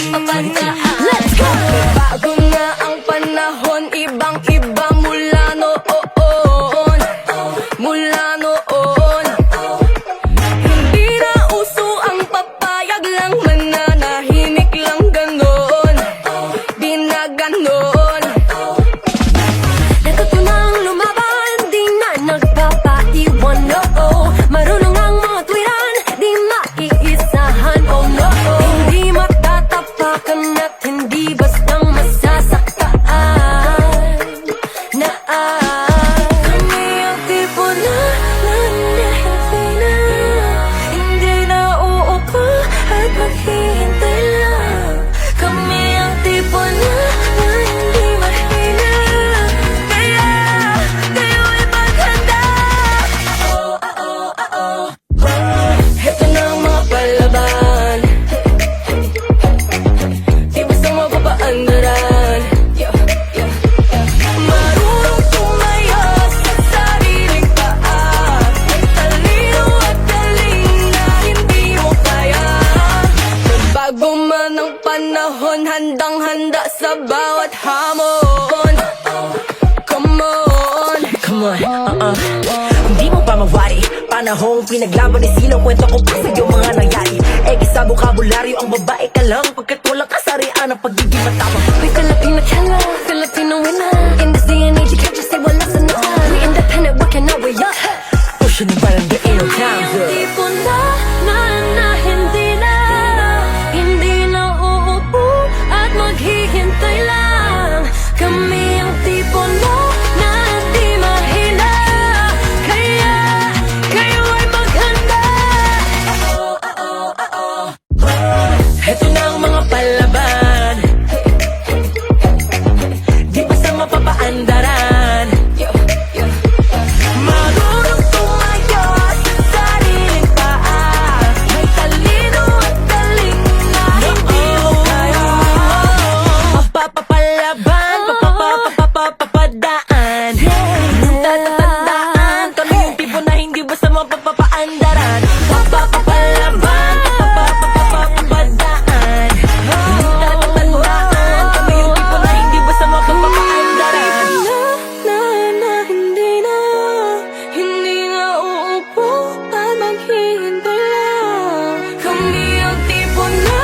Let's go! Bago na ang panahon, ibang-iba mula noon. Mula noon. Hindi na uso ang papayag lang, mananahimik lang ganon. Di na ganon. Natutunang lumaban, di na nagpapaiwan, no. Marunong ang mga tuwiran, di maiisahan, oh no. Hindi matatapakan at hindi bastang masasaktaan. Kami ang tipo na hindi na uupo at maghihintay lang. Kami ang tipo na hindi mahina, kaya kayo'y maghanda. Heto na ang mga palaban, di basta mapapaandaran. Marunong tumayo sa sariling paa, may talino at galing na hindi mo kaya. Nagbago man ang panahon, handang-handa sa bawat hamon. Come on, Come on, Hindi mo pa mawari panahong pinaglaban ni sino. Kwento ko pa sa'yo mga nangyari. Sa bukabularyo ang babae ka lang, pagkat walang kasarian ang pagiging matapang. we Filipino killer, Filipino winner. In this day and age, you can't just say wala sa nota. We independent, working our way up. Pushing it parang the air Kami time, ang girl. tipo na hindi na uupo at maghihintay lang. Kami ang tipo na di mahina, kaya kayo ay maghanda. Heto na ang mga palaban, di basta mapapaandaran. Marunong tumayo sa sariling paa, may talino at galing na hindi mo kaya. Papapalaban, papapadaan. Tatatandaan, kami yung tipo na hindi basta mapapaandaran. Papapalaban, papapadaan. Tatatandaan, kami yung tipo na hindi basta mapapaandaran. Hindi na uupo at maghihintay lang. Kami ang tipo na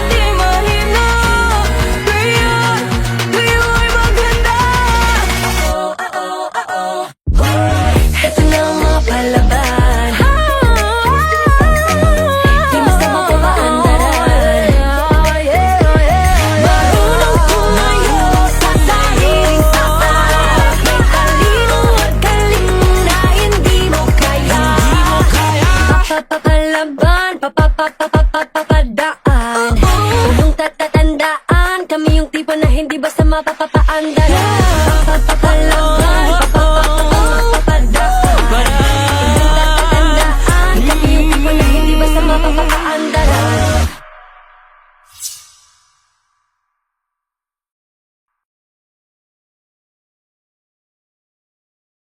di mahina, kaya kayo ay maghanda. Heto na ang mga palaban, di basta mapapaandaran. Marunong tumayo sa sariling paa, may talino at galing na hindi mo kaya. Papapalaban, papapadaan. Huwag mong tatatandaan, kami yung tipo na hindi basta mapapapaandaran.